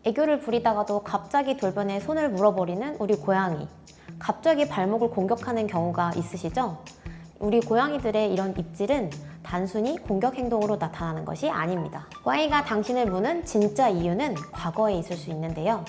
애교를 부리다가도 갑자기 돌변해 손을 물어버리는 우리 고양이. 갑자기 발목을 공격하는 경우가 있으시죠? 우리 고양이들의 이런 입질은 단순히 공격 행동으로 나타나는 것이 아닙니다. 고양이가 당신을 무는 진짜 이유는 과거에 있을 수 있는데요.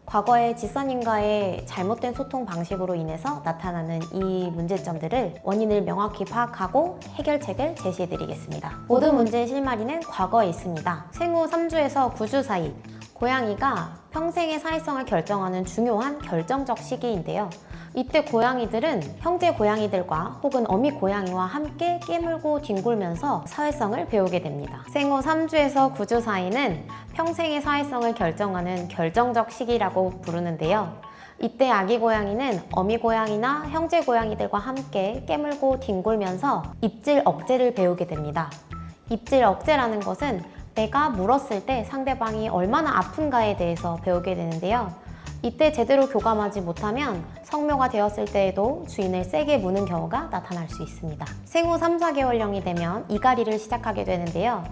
과거에 집사님과의 잘못된 소통 방식으로 인해서 나타나는 이 문제점들을 원인을 명확히 파악하고 해결책을 제시해 드리겠습니다. 모든 문제의 실마리는 과거에 있습니다. 생후 3주에서 9주 사이, 고양이가 평생의 사회성을 결정하는 중요한 결정적 시기인데요. 이때 고양이들은 형제 고양이들과 혹은 어미 고양이와 함께 깨물고 뒹굴면서 사회성을 배우게 됩니다. 생후 3주에서 9주 사이는 평생의 사회성을 결정하는 결정적 시기라고 부르는데요. 이때 아기 고양이는 어미 고양이나 형제 고양이들과 함께 깨물고 뒹굴면서 입질 억제를 배우게 됩니다. 입질 억제라는 것은 내가 물었을 때 상대방이 얼마나 아픈가에 대해서 배우게 되는데요. 이때 제대로 교감하지 못하면 성묘가 되었을 때에도 주인을 세게 무는 경우가 나타날 수 있습니다. 생후 3, 4개월령이 되면 이갈이를 시작하게 되는데요.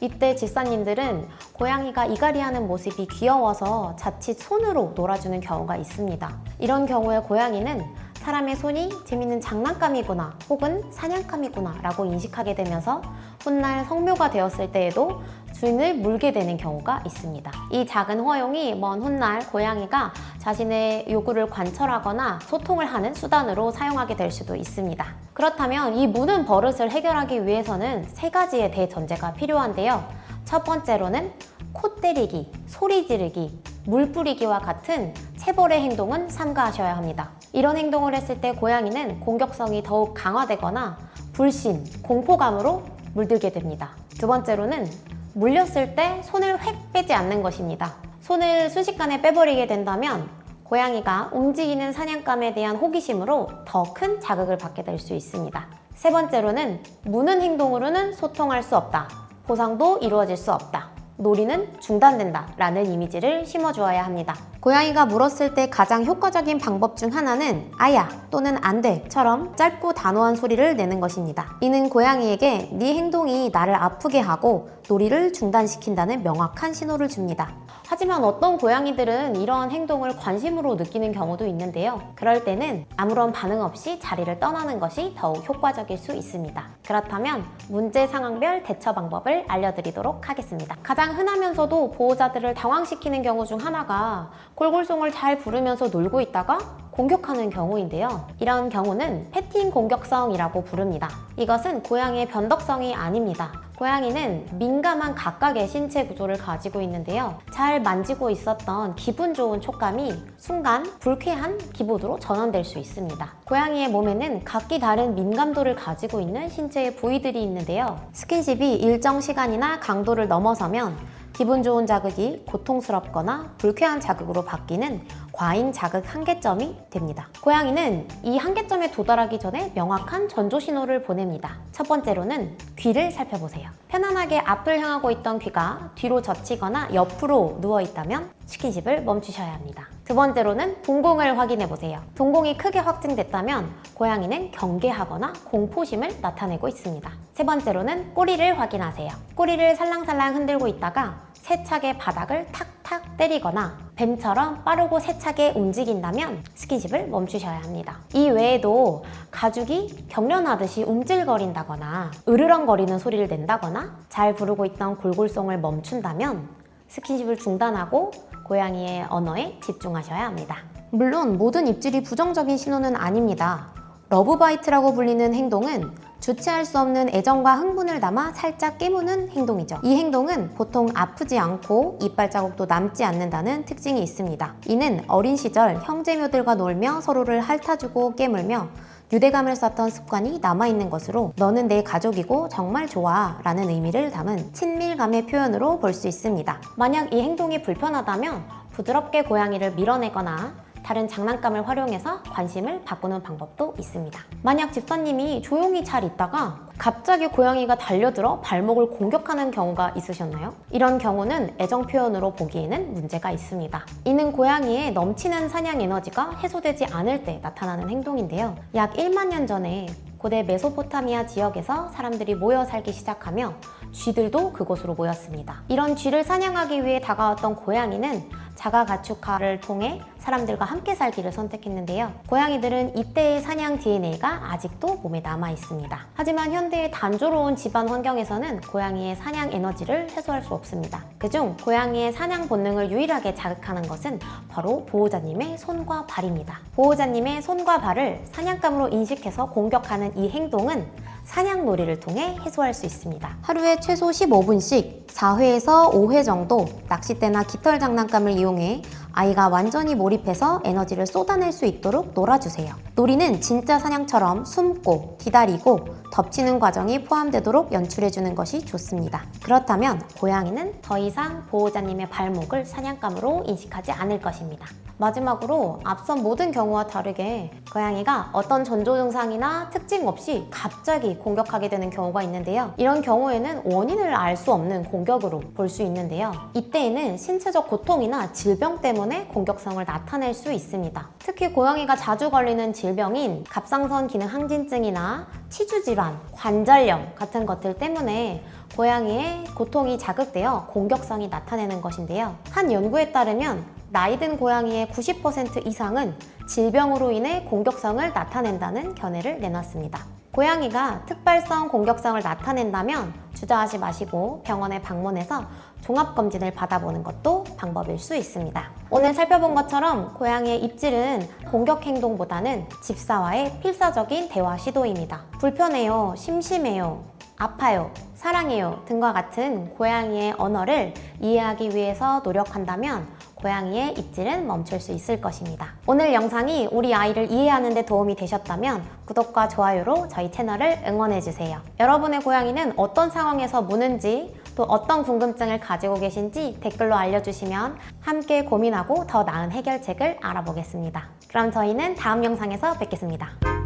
이때 집사님들은 고양이가 이갈이하는 모습이 귀여워서 자칫 손으로 놀아주는 경우가 있습니다. 이런 경우에 고양이는 사람의 손이 재밌는 장난감이구나 혹은 사냥감이구나 라고 인식하게 되면서 훗날 성묘가 되었을 때에도 주인을 물게 되는 경우가 있습니다. 이 작은 허용이 먼 훗날 고양이가 자신의 요구를 관철하거나 소통을 하는 수단으로 사용하게 될 수도 있습니다. 그렇다면 이 무는 버릇을 해결하기 위해서는 3가지의 대전제가 필요한데요. 첫 번째로는 코 때리기, 소리 지르기, 물 뿌리기와 같은 체벌의 행동은 삼가하셔야 합니다. 이런 행동을 했을 때 고양이는 공격성이 더욱 강화되거나 불신, 공포감으로 물들게 됩니다. 두 번째로는 물렸을 때 손을 획 빼지 않는 것입니다. 손을 순식간에 빼버리게 된다면 고양이가 움직이는 사냥감에 대한 호기심으로 더 큰 자극을 받게 될 수 있습니다. 세 번째로는 무는 행동으로는 소통할 수 없다. 보상도 이루어질 수 없다. 놀이는 중단된다 라는 이미지를 심어주어야 합니다. 고양이가 물었을 때 가장 효과적인 방법 중 하나는 아야 또는 안돼처럼 짧고 단호한 소리를 내는 것입니다. 이는 고양이에게 네 행동이 나를 아프게 하고 놀이를 중단시킨다는 명확한 신호를 줍니다. 하지만 어떤 고양이들은 이러한 행동을 관심으로 느끼는 경우도 있는데요. 그럴 때는 아무런 반응 없이 자리를 떠나는 것이 더욱 효과적일 수 있습니다. 그렇다면 문제 상황별 대처 방법을 알려드리도록 하겠습니다. 가장 흔하면서도 보호자들을 당황시키는 경우 중 하나가 골골송을 잘 부르면서 놀고 있다가 공격하는 경우인데요. 이런 경우는 패팅 공격성이라고 부릅니다. 이것은 고양이의 변덕성이 아닙니다. 고양이는 민감한 각각의 신체 구조를 가지고 있는데요. 잘 만지고 있었던 기분 좋은 촉감이 순간 불쾌한 기분으로 전환될 수 있습니다. 고양이의 몸에는 각기 다른 민감도를 가지고 있는 신체의 부위들이 있는데요. 스킨십이 일정 시간이나 강도를 넘어서면 기분 좋은 자극이 고통스럽거나 불쾌한 자극으로 바뀌는 과잉 자극 한계점이 됩니다. 고양이는 이 한계점에 도달하기 전에 명확한 전조 신호를 보냅니다. 첫 번째로는 귀를 살펴보세요. 편안하게 앞을 향하고 있던 귀가 뒤로 젖히거나 옆으로 누워 있다면 스킨십을 멈추셔야 합니다. 두 번째로는 동공을 확인해 보세요. 동공이 크게 확증됐다면 고양이는 경계하거나 공포심을 나타내고 있습니다. 세 번째로는 꼬리를 확인하세요. 꼬리를 살랑살랑 흔들고 있다가 세차게 바닥을 탁탁 때리거나 뱀처럼 빠르고 세차게 움직인다면 스킨십을 멈추셔야 합니다. 이 외에도 가죽이 경련하듯이 움찔거린다거나 으르렁거리는 소리를 낸다거나 잘 부르고 있던 골골송을 멈춘다면 스킨십을 중단하고 고양이의 언어에 집중하셔야 합니다. 물론 모든 입질이 부정적인 신호는 아닙니다. 러브바이트라고 불리는 행동은 주체할 수 없는 애정과 흥분을 담아 살짝 깨무는 행동이죠. 이 행동은 보통 아프지 않고 이빨 자국도 남지 않는다는 특징이 있습니다. 이는 어린 시절 형제묘들과 놀며 서로를 핥아주고 깨물며 유대감을 쌓던 습관이 남아있는 것으로 너는 내 가족이고 정말 좋아 라는 의미를 담은 친밀감의 표현으로 볼 수 있습니다. 만약 이 행동이 불편하다면 부드럽게 고양이를 밀어내거나 다른 장난감을 활용해서 관심을 바꾸는 방법도 있습니다. 만약 집사님이 조용히 잘 있다가 갑자기 고양이가 달려들어 발목을 공격하는 경우가 있으셨나요? 이런 경우는 애정 표현으로 보기에는 문제가 있습니다. 이는 고양이의 넘치는 사냥 에너지가 해소되지 않을 때 나타나는 행동인데요. 약 1만 년 전에 고대 메소포타미아 지역에서 사람들이 모여 살기 시작하며 쥐들도 그곳으로 모였습니다. 이런 쥐를 사냥하기 위해 다가왔던 고양이는 자가 가축화를 통해 사람들과 함께 살기를 선택했는데요. 고양이들은 이때의 사냥 DNA가 아직도 몸에 남아 있습니다. 하지만 현대의 단조로운 집안 환경에서는 고양이의 사냥 에너지를 해소할 수 없습니다. 그중 고양이의 사냥 본능을 유일하게 자극하는 것은 바로 보호자님의 손과 발입니다. 보호자님의 손과 발을 사냥감으로 인식해서 공격하는 이 행동은 사냥놀이를 통해 해소할 수 있습니다. 하루에 최소 15분씩 4회에서 5회 정도 낚싯대나 깃털 장난감을 이용해 아이가 완전히 몰입해서 에너지를 쏟아낼 수 있도록 놀아주세요. 놀이는 진짜 사냥처럼 숨고 기다리고 덮치는 과정이 포함되도록 연출해주는 것이 좋습니다. 그렇다면 고양이는 더 이상 보호자님의 발목을 사냥감으로 인식하지 않을 것입니다. 마지막으로 앞선 모든 경우와 다르게 고양이가 어떤 전조 증상이나 특징 없이 갑자기 공격하게 되는 경우가 있는데요. 이런 경우에는 원인을 알 수 없는 공격으로 볼 수 있는데요. 이때에는 신체적 고통이나 질병 때문에 공격성을 나타낼 수 있습니다. 특히 고양이가 자주 걸리는 질병인 갑상선 기능 항진증이나 치주 질환, 관절염 같은 것들 때문에 고양이의 고통이 자극되어 공격성이 나타내는 것인데요. 한 연구에 따르면 나이 든 고양이의 90% 이상은 질병으로 인해 공격성을 나타낸다는 견해를 내놨습니다. 고양이가 특발성 공격성을 나타낸다면 주저하지 마시고 병원에 방문해서 종합검진을 받아보는 것도 방법일 수 있습니다. 오늘 살펴본 것처럼 고양이의 입질은 공격 행동보다는 집사와의 필사적인 대화 시도입니다. 불편해요, 심심해요, 아파요, 사랑해요 등과 같은 고양이의 언어를 이해하기 위해서 노력한다면 고양이의 입질은 멈출 수 있을 것입니다. 오늘 영상이 우리 아이를 이해하는 데 도움이 되셨다면 구독과 좋아요로 저희 채널을 응원해주세요. 여러분의 고양이는 어떤 상황에서 무는지 또 어떤 궁금증을 가지고 계신지 댓글로 알려주시면 함께 고민하고 더 나은 해결책을 알아보겠습니다. 그럼 저희는 다음 영상에서 뵙겠습니다.